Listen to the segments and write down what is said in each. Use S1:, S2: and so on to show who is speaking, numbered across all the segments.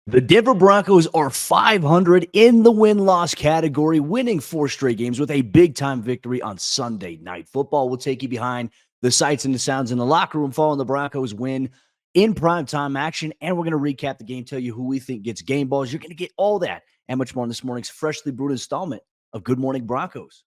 S1: The Denver Broncos are 500 in the win-loss category, winning 4 straight games with a big-time victory on Sunday Night Football. We'll take you behind the sights and the sounds in the locker room following the Broncos win in primetime action, and we're going to recap the game, tell you who we think gets game balls. You're going to get all that and much more in this morning's freshly brewed installment of Good Morning Broncos.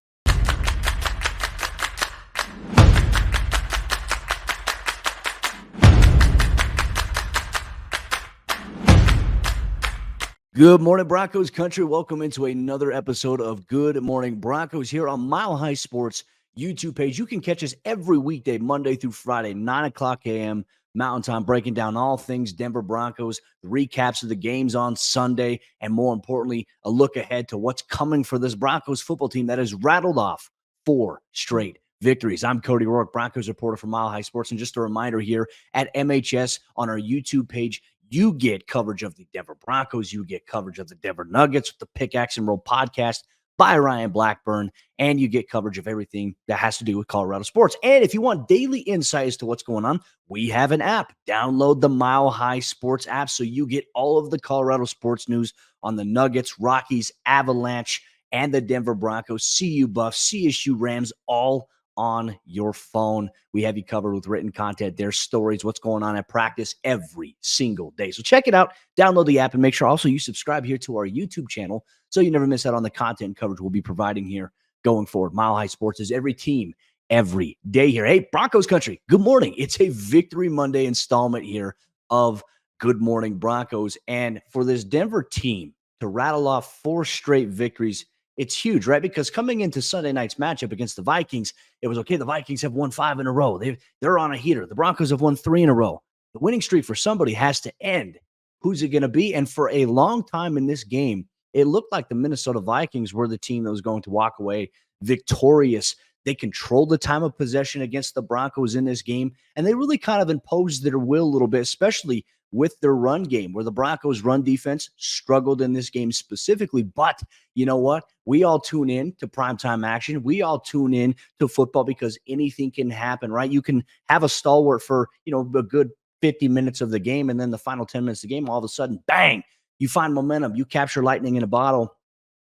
S1: Good morning, Broncos country. Welcome into another episode of Good Morning Broncos here on Mile High Sports YouTube page. You can catch us every weekday, Monday through Friday, 9 o'clock a.m. Mountain Time, breaking down all things Denver Broncos, the recaps of the games on Sunday, and more importantly, a look ahead to what's coming for this Broncos football team that has rattled off 4 straight victories. I'm Cody Roark, Broncos reporter for Mile High Sports, and just a reminder here at MHS on our YouTube page, you get coverage of the Denver Broncos. You get coverage of the Denver Nuggets with the Pickaxe and Roll podcast by Ryan Blackburn. And you get coverage of everything that has to do with Colorado sports. And if you want daily insight as to what's going on, we have an app. Download the Mile High Sports app so you get all of the Colorado sports news on the Nuggets, Rockies, Avalanche, and the Denver Broncos, CU Buffs, CSU Rams, all on your phone. We have you covered with written content, their stories, what's going on at practice every single day. So check it out, download the app, and make sure also you subscribe here to our YouTube channel so you never miss out on the content and coverage we'll be providing here going forward. Mile High Sports is every team, every day here. Hey, Broncos country, good morning. It's a Victory Monday installment here of Good Morning Broncos. And for this Denver team to rattle off 4 straight victories, it's huge, right? Because coming into Sunday night's matchup against the Vikings, it was okay. The Vikings have won 5 in a row. They're on a heater. The Broncos have won 3 in a row. The winning streak for somebody has to end. Who's it going to be? And for a long time in this game, it looked like the Minnesota Vikings were the team that was going to walk away victorious. They controlled the time of possession against the Broncos in this game, and they really kind of imposed their will a little bit, especially with their run game, where the Broncos' run defense struggled in this game specifically. But you know what? We all tune in to primetime action. We all tune in to football because anything can happen, right? You can have a stalwart for, a good 50 minutes of the game, and then the final 10 minutes of the game, all of a sudden, bang, you find momentum. You capture lightning in a bottle.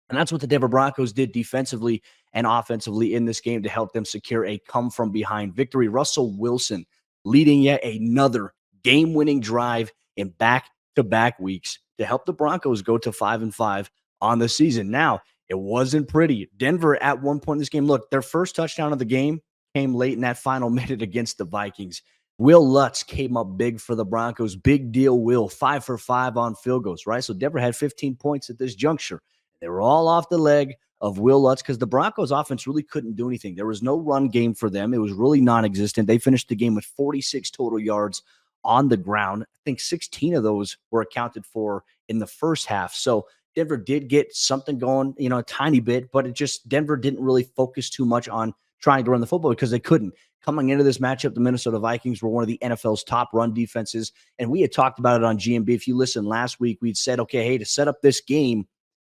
S1: And that's what the Denver Broncos did defensively and offensively in this game to help them secure a come-from-behind victory. Russell Wilson leading yet another game-winning drive in back-to-back weeks to help the Broncos go to 5-5 on the season. Now, it wasn't pretty. Denver at one point in this game, look, their first touchdown of the game came late in that final minute against the Vikings. Will Lutz came up big for the Broncos. Big deal, Will. 5 for 5 on field goals, right? So Denver had 15 points at this juncture. They were all off the leg of Will Lutz because the Broncos offense really couldn't do anything. There was no run game for them. It was really non-existent. They finished the game with 46 total yards on the ground. I think 16 of those were accounted for in the first half. So Denver did get something going, a tiny bit, but Denver didn't really focus too much on trying to run the football because they couldn't. Coming into this matchup, the Minnesota Vikings were one of the NFL's top run defenses, and we had talked about it on GMB. If you listened last week, we'd said, okay, hey, to set up this game,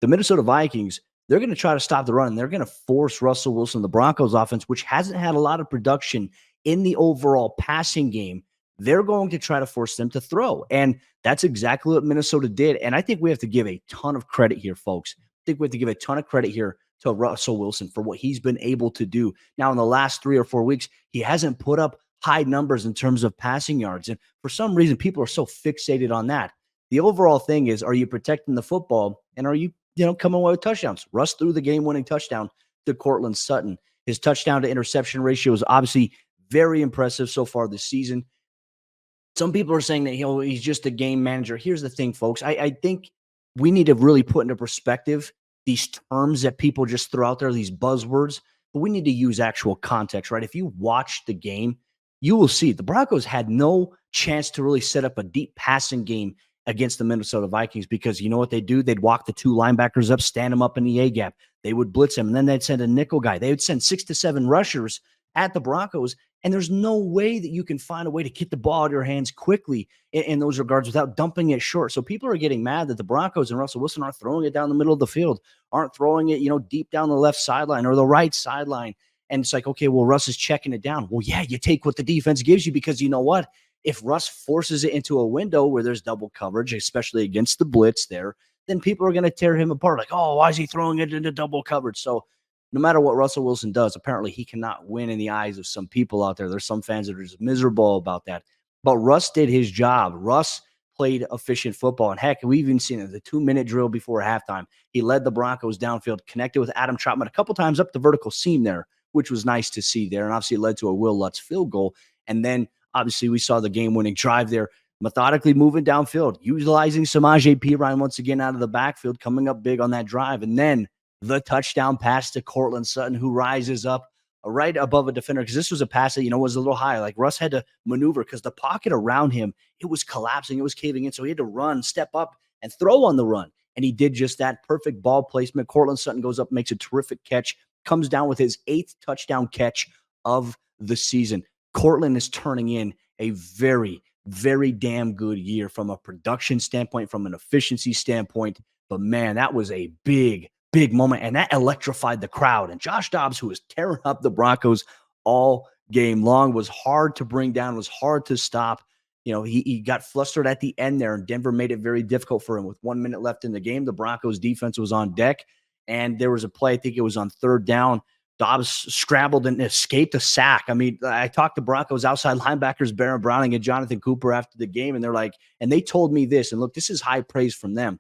S1: the Minnesota Vikings, they're going to try to stop the run, and they're going to force Russell Wilson, the Broncos offense, which hasn't had a lot of production in the overall passing game. They're going to try to force them to throw. And that's exactly what Minnesota did. And I think we have to give a ton of credit here, folks. I think we have to give a ton of credit here to Russell Wilson for what he's been able to do. Now, in the last 3 or 4 weeks, he hasn't put up high numbers in terms of passing yards. And for some reason, people are so fixated on that. The overall thing is, are you protecting the football? And are you, coming away with touchdowns? Russ threw the game-winning touchdown to Cortland Sutton. His touchdown to interception ratio is obviously very impressive so far this season. Some people are saying that he's just a game manager. Here's the thing, folks. I think we need to really put into perspective these terms that people just throw out there, these buzzwords, but we need to use actual context, right? If you watch the game, you will see the Broncos had no chance to really set up a deep passing game against the Minnesota Vikings because you know what they do? They'd walk the 2 linebackers up, stand them up in the A-gap. They would blitz them, and then they'd send a nickel guy. They would send 6 to 7 rushers at the Broncos, and there's no way that you can find a way to get the ball out of your hands quickly in those regards without dumping it short. So people are getting mad that the Broncos and Russell Wilson aren't throwing it down the middle of the field, aren't throwing it, deep down the left sideline or the right sideline. And it's like, okay, well, Russ is checking it down. Well, yeah, you take what the defense gives you because you know what? if Russ forces it into a window where there's double coverage, especially against the blitz there, then people are going to tear him apart. Like, oh, why is he throwing it into double coverage? So no matter what Russell Wilson does, apparently he cannot win in the eyes of some people out there. There's some fans that are just miserable about that. But Russ did his job. Russ played efficient football. And heck, we've even seen it. The 2-minute drill before halftime, he led the Broncos downfield, connected with Adam Troutman a couple times up the vertical seam there, which was nice to see there. And obviously it led to a Will Lutz field goal. And then obviously we saw the game-winning drive there, methodically moving downfield, utilizing Samaje Perine once again out of the backfield, coming up big on that drive. And then the touchdown pass to Courtland Sutton, who rises up right above a defender, because this was a pass that, was a little high. Like Russ had to maneuver because the pocket around him, it was collapsing. It was caving in. So he had to run, step up, and throw on the run. And he did just that. Perfect ball placement. Courtland Sutton goes up, makes a terrific catch, comes down with his 8th touchdown catch of the season. Courtland is turning in a very, very damn good year from a production standpoint, from an efficiency standpoint. But man, that was a big moment, and that electrified the crowd. And Josh Dobbs, who was tearing up the Broncos all game long, was hard to bring down, was hard to stop. He got flustered at the end there, and Denver made it very difficult for him. With 1 minute left in the game, the Broncos defense was on deck, and there was a play, I think it was on 3rd down. Dobbs scrambled and escaped a sack. I mean, I talked to Broncos outside linebackers, Baron Browning and Jonathan Cooper, after the game, and they're like, and they told me this, and look, this is high praise from them.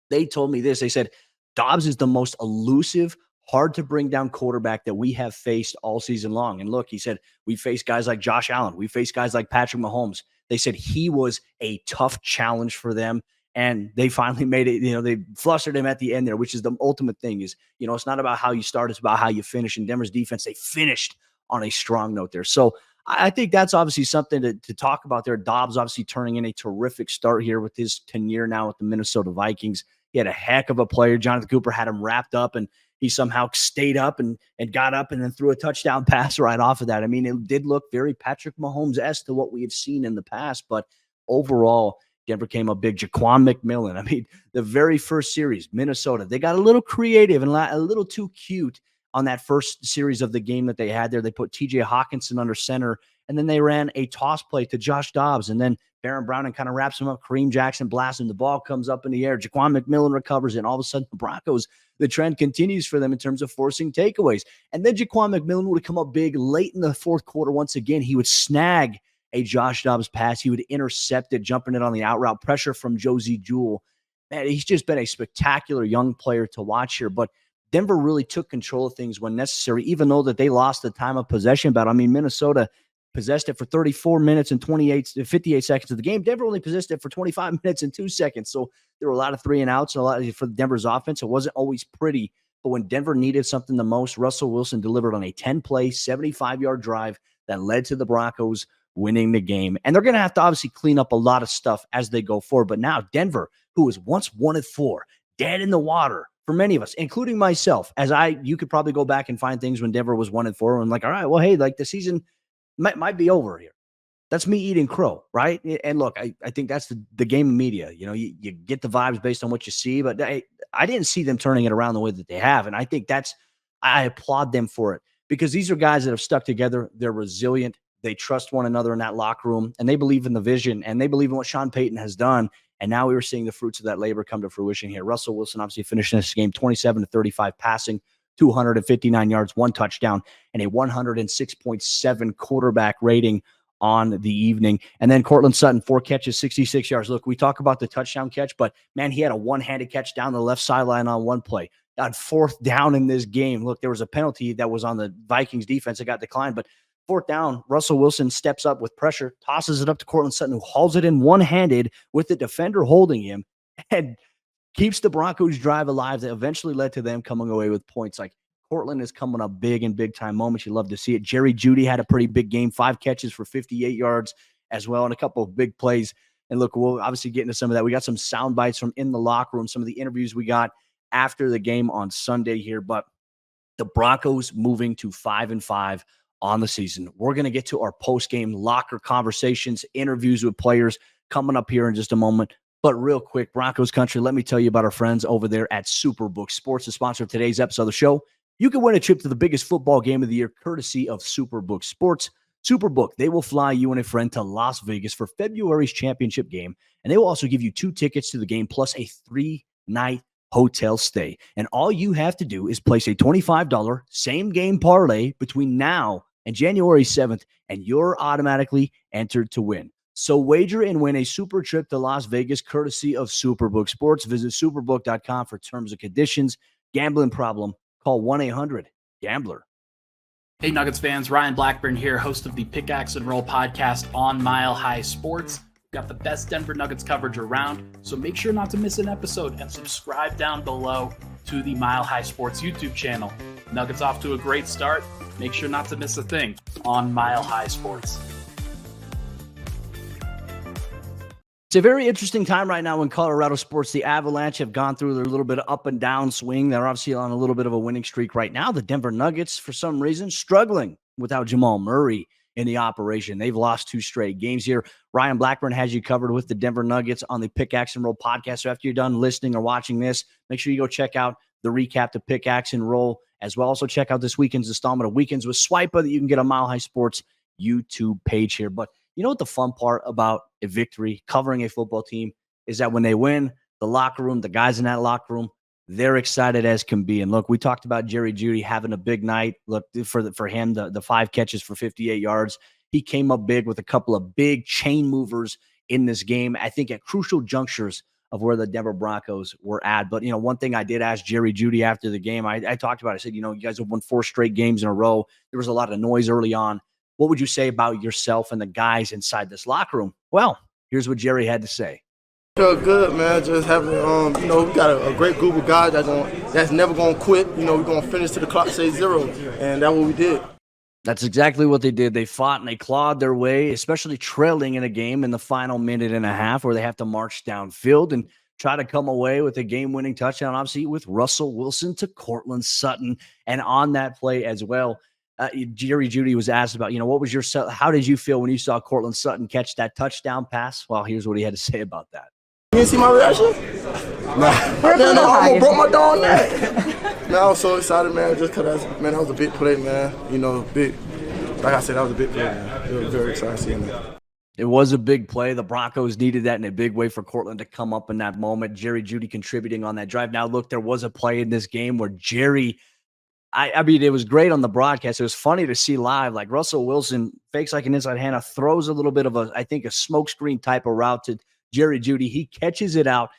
S1: They told me this. They said, Dobbs is the most elusive, hard to bring down quarterback that we have faced all season long. And look, he said, we faced guys like Josh Allen. We faced guys like Patrick Mahomes. They said he was a tough challenge for them. And they finally made it, they flustered him at the end there, which is the ultimate thing is, it's not about how you start, it's about how you finish. And Denver's defense, they finished on a strong note there. So I think that's obviously something to talk about there. Dobbs obviously turning in a terrific start here with his tenure now with the Minnesota Vikings. He had a heck of a player. Jonathan Cooper had him wrapped up, and he somehow stayed up and got up and then threw a touchdown pass right off of that. I mean, it did look very Patrick Mahomes-esque to what we have seen in the past, but overall, Denver came up big. Jaquan McMillan, I mean, the very first series, Minnesota, they got a little creative and a little too cute on that first series of the game that they had there. They put TJ Hawkinson under center, and then they ran a toss play to Josh Dobbs, and then Baron Browning kind of wraps him up. Kareem Jackson blasts him. The ball comes up in the air. Jaquan McMillan recovers it, and all of a sudden the Broncos, the trend continues for them in terms of forcing takeaways. And then Jaquan McMillan would come up big late in the fourth quarter once again. He would snag a Josh Dobbs pass. He would intercept it, jumping it on the out route. Pressure from Josie Jewell. Man, he's just been a spectacular young player to watch here. But Denver really took control of things when necessary, even though that they lost the time of possession battle. I mean, Minnesota possessed it for 34 minutes and 58 seconds of the game. Denver only possessed it for 25 minutes and 2 seconds. So there were a lot of 3 and outs and a lot for Denver's offense. It wasn't always pretty, but when Denver needed something the most, Russell Wilson delivered on a 10-play, 75-yard drive that led to the Broncos winning the game. And they're going to have to obviously clean up a lot of stuff as they go forward. But now Denver, who was once 1-4, dead in the water for many of us, including myself, you could probably go back and find things when Denver was 1-4 and like, all right, well, hey, like the season might be over here. That's me eating crow, right? And look, I think that's the game of media. You get the vibes based on what you see, but I didn't see them turning it around the way that they have. And I think I applaud them for it, because these are guys that have stuck together. They're resilient. They trust one another in that locker room, and they believe in the vision, and they believe in what Sean Payton has done. And now we were seeing the fruits of that labor come to fruition here. Russell Wilson obviously finishing this game 27-35 passing, 259 yards, 1 touchdown, and a 106.7 quarterback rating on the evening. And then Courtland Sutton, 4 catches, 66 yards. Look, we talk about the touchdown catch, but man, he had a one-handed catch down the left sideline on one play. On 4th down in this game, look, there was a penalty that was on the Vikings defense that got declined, but 4th down, Russell Wilson steps up with pressure, tosses it up to Courtland Sutton, who hauls it in one-handed with the defender holding him, and keeps the Broncos drive alive that eventually led to them coming away with points. Like, Courtland is coming up big in big-time moments. You love to see it. Jeudy had a pretty big game, 5 catches for 58 yards as well, and a couple of big plays. And look, we'll obviously get into some of that. We got some sound bites from in the locker room, some of the interviews we got after the game on Sunday here. But the Broncos moving to 5-5 on the season. We're going to get to our post-game locker conversations, interviews with players coming up here in just a moment. But real quick, Broncos country, let me tell you about our friends over there at Superbook Sports, the sponsor of today's episode of the show. You can win a trip to the biggest football game of the year, courtesy of Superbook Sports. Superbook, they will fly you and a friend to Las Vegas for February's championship game, and they will also give you 2 tickets to the game plus a 3-night hotel stay. And all you have to do is place a $25 same-game parlay between now and January 7th, and you're automatically entered to win. So wager and win a super trip to Las Vegas courtesy of Superbook Sports. Visit superbook.com for terms and conditions. Gambling problem? Call 1-800-GAMBLER.
S2: Hey Nuggets fans, Ryan Blackburn here, host of the Pickaxe and Roll podcast on Mile High Sports. We've got the best Denver Nuggets coverage around, so make sure not to miss an episode and subscribe down below to the Mile High Sports YouTube channel. Nuggets off to a great start. Make sure not to miss a thing on Mile High Sports.
S1: It's a very interesting time right now in Colorado sports. The Avalanche have gone through their little bit of up and down swing. They're obviously on a little bit of a winning streak right now. The Denver Nuggets, for some reason, struggling without Jamal Murray in the operation. They've lost 2 straight games here. Ryan Blackburn has you covered with the Denver Nuggets on the Pickaxe and Roll podcast. So after you're done listening or watching this, make sure you go check out the recap to Pickaxe and Roll as well. Also check out this weekend's installment of Weekends with Swiper that you can get on Mile High Sports YouTube page here. But you know what the fun part about a victory, covering a football team, is that when they win, the locker room, the guys in that locker room, they're excited as can be. And look, we talked about Jeudy having a big night. Look, for him, the 5 catches for 58 yards. He came up big with a couple of big chain movers in this game, I think at crucial junctures of where the Denver Broncos were at. But, one thing I did ask Jeudy after the game, I talked about it. I said, you guys have won 4 straight games in a row. There was a lot of noise early on. What would you say about yourself and the guys inside this locker room? Well, here's what Jerry had to say.
S3: Feel good, man. Just having, we got a great group of guys that's never going to quit. We're going to finish to the clock say 0, and that's what we did.
S1: That's exactly what they did. They fought and they clawed their way, especially trailing in a game in the final minute and a half where they have to march downfield and try to come away with a game-winning touchdown, obviously, with Russell Wilson to Courtland Sutton. And on that play as well, Jeudy was asked about, how did you feel when you saw Courtland Sutton catch that touchdown pass? Well, here's what he had to say about that.
S3: You didn't see my reaction? Nah. Man, I almost broke my dog neck. Man, I was so excited, man, just because, that was a big play, man. Like I said, that was a big play, man. It was very exciting seeing that.
S1: It was a big play. The Broncos needed that in a big way for Courtland to come up in that moment. Jeudy contributing on that drive. Now, look, there was a play in this game where Jerry – I mean, it was great on the broadcast. It was funny to see live. Like Russell Wilson fakes like an inside hand, throws a little bit of a smokescreen type of route to Jeudy. He catches it out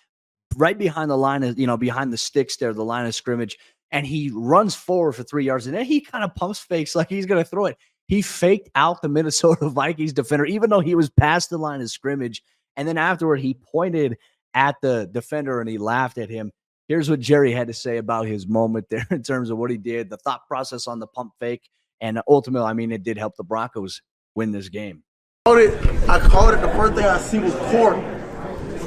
S1: right behind the line of, behind the sticks there, the line of scrimmage, and he runs forward for 3 yards. And then he kind of pumps fakes like he's going to throw it. He faked out the Minnesota Vikings defender, even though he was past the line of scrimmage. And then afterward, he pointed at the defender and he laughed at him. Here's what Jerry had to say about his moment there in terms of what he did, the thought process on the pump fake, and ultimately, it did help the Broncos win this game.
S3: I called it. The first thing I see was Corey.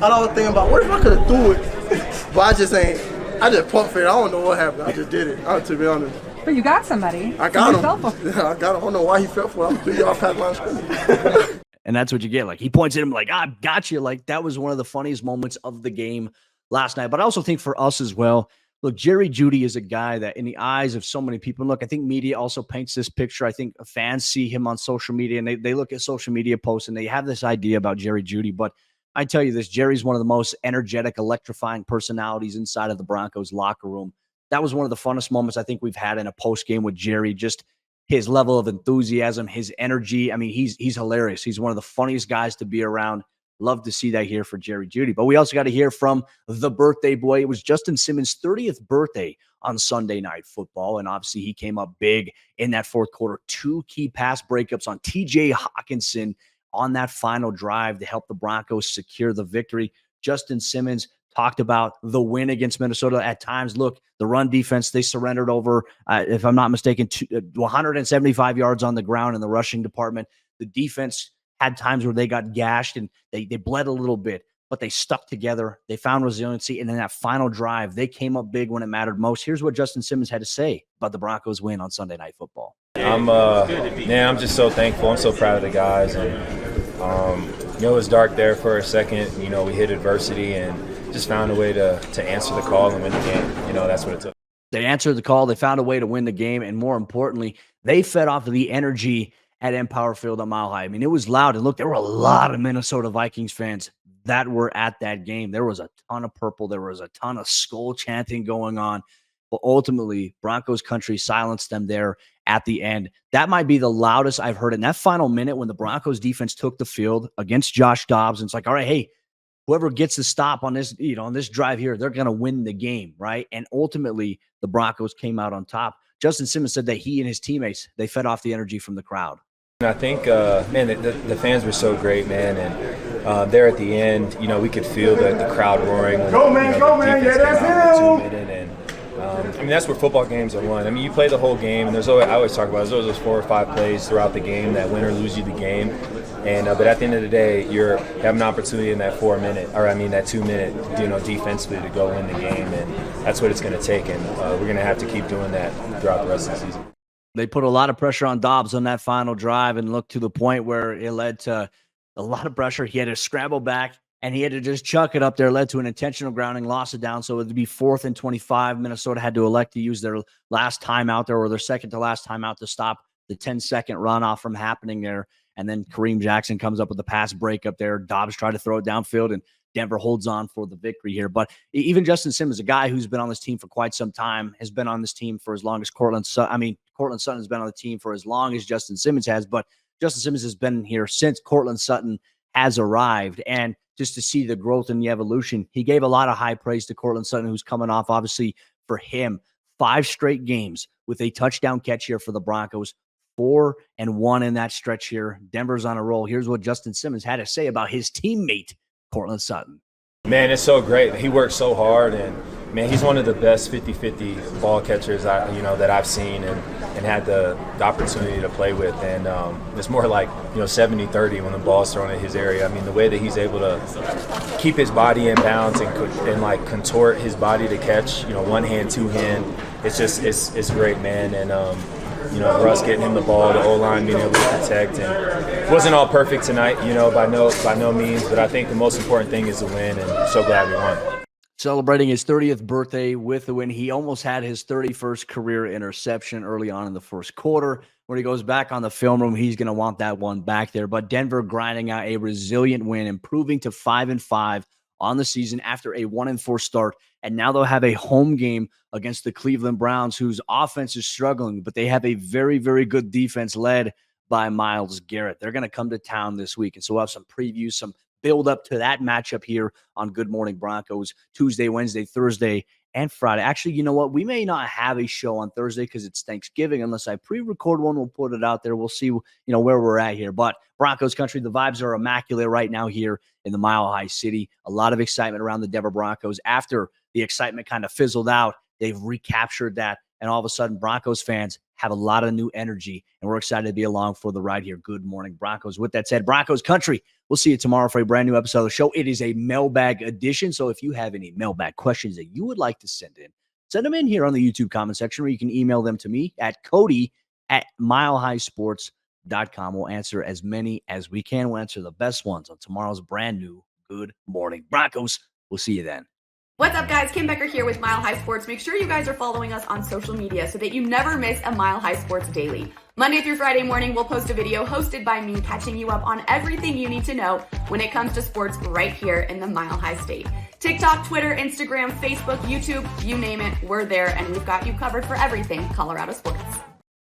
S3: I was thinking about, what if I could have threw it? But I just pump faked. I don't know what happened. I just did it, to be honest.
S4: But you got somebody.
S3: I got him. Yeah, I got him. I don't know why he fell for it. I'm 3 yards past line of scrimmage.
S1: And that's what you get. Like, he points at him like, I got you. Like, that was one of the funniest moments of the game last night. But I also think for us as well, look, Jeudy is a guy that in the eyes of so many people, and look, I think media also paints this picture. I think fans see him on social media and they look at social media posts and they have this idea about Jeudy. But I tell you this, Jerry's one of the most energetic, electrifying personalities inside of the Broncos locker room. That was one of the funnest moments I think we've had in a post game with Jerry. Just his level of enthusiasm, his energy. I mean, he's hilarious. He's one of the funniest guys to be around. Love to see that here for Jeudy. But we also got to hear from the birthday boy. It was Justin Simmons' 30th birthday on Sunday Night Football. And obviously he came up big in that fourth quarter. 2 key pass breakups on TJ Hawkinson on that final drive to help the Broncos secure the victory. Justin Simmons talked about the win against Minnesota at times. Look, the run defense, they surrendered over, if I'm not mistaken, 175 yards on the ground in the rushing department. The defense had times where they got gashed and they bled a little bit, but they stuck together. They found resiliency. And in that final drive, they came up big when it mattered most. Here's what Justin Simmons had to say about the Broncos win on Sunday Night Football.
S5: I'm just so thankful. I'm so proud of the guys. And, it was dark there for a second. We hit adversity and just found a way to answer the call and win the game. That's what it took.
S1: They answered the call. They found a way to win the game. And more importantly, they fed off of the energy at Empower Field at Mile High. I mean, it was loud. And look, there were a lot of Minnesota Vikings fans that were at that game. There was a ton of purple. There was a ton of skull chanting going on. But ultimately, Broncos country silenced them there at the end. That might be the loudest I've heard. In that final minute when the Broncos defense took the field against Josh Dobbs, and it's like, all right, hey, whoever gets the stop on this, on this drive here, they're going to win the game, right? And ultimately, the Broncos came out on top. Justin Simmons said that he and his teammates, they fed off the energy from the crowd.
S5: I think, man, the fans were so great, man, and there at the end, we could feel the crowd roaring.
S3: Go, man, go, man, yeah, that's him!
S5: I mean, that's where football games are won. I mean, you play the whole game, and I always talk about there's those 4 or 5 plays throughout the game that win or lose you the game. And but at the end of the day, you have an opportunity in that 2-minute, defensively to go win the game, and that's what it's going to take. And we're going to have to keep doing that throughout the rest of the season.
S1: They put a lot of pressure on Dobbs on that final drive, and looked to the point where it led to a lot of pressure. He had to scramble back, and he had to just chuck it up there. Led to an intentional grounding, lost it down. So it would be 4th and 25. Minnesota had to elect to use their last timeout there, or their second to last timeout, to stop the 10-second runoff from happening there. And then Kareem Jackson comes up with a pass break up there. Dobbs tried to throw it downfield, and Denver holds on for the victory here. But even Justin Simmons, a guy who's been on this team for quite some time, has been on this team for as long as Courtland Sutton has been on the team for as long as Justin Simmons has. But Justin Simmons has been here since Courtland Sutton has arrived. And just to see the growth and the evolution, he gave a lot of high praise to Courtland Sutton, who's coming off, obviously, for him, 5 straight games with a touchdown catch here for the Broncos. 4-1 in that stretch here. Denver's on a roll. Here's what Justin Simmons had to say about his teammate, Courtland Sutton.
S5: Man, it's so great. He works so hard, and man, he's one of the best 50-50 ball catchers that I've seen and had the opportunity to play with. And it's more like 70-30 when the ball's thrown in his area. I mean, the way that he's able to keep his body in bounds and like contort his body to catch, one hand, two hand. It's just it's great, man. And Russ getting him the ball, the O-line being able to protect. And it wasn't all perfect tonight, by no means, but I think the most important thing is the win, and I'm so glad we won.
S1: Celebrating his 30th birthday with the win. He almost had his 31st career interception early on in the first quarter. When he goes back on the film room, he's going to want that one back there. But Denver grinding out a resilient win, improving to 5-5 on the season after a 1-4 start. And now they'll have a home game against the Cleveland Browns, whose offense is struggling, but they have a very, very good defense led by Myles Garrett. They're going to come to town this week. And so we'll have some previews, some build up to that matchup here on Good Morning Broncos, Tuesday, Wednesday, Thursday, and Friday. Actually, you know what? We may not have a show on Thursday because it's Thanksgiving. Unless I pre-record one, we'll put it out there. We'll see, where we're at here. But Broncos country, the vibes are immaculate right now here in the Mile High City. A lot of excitement around the Denver Broncos. After the excitement kind of fizzled out, they've recaptured that. And all of a sudden, Broncos fans have a lot of new energy, and we're excited to be along for the ride here. Good Morning Broncos. With that said, Broncos country, we'll see you tomorrow for a brand new episode of the show. It is a mailbag edition, so if you have any mailbag questions that you would like to send them in here on the YouTube comment section, or you can email them to me at cody@milehighsports.com. We'll answer as many as we can. We'll answer the best ones on tomorrow's brand new Good Morning Broncos. We'll see you then.
S4: What's up, guys? Kim Becker here with Mile High Sports. Make sure you guys are following us on social media so that you never miss a Mile High Sports daily. Monday through Friday morning, we'll post a video hosted by me catching you up on everything you need to know when it comes to sports right here in the Mile High State. TikTok, Twitter, Instagram, Facebook, YouTube, you name it, we're there, and we've got you covered for everything Colorado sports.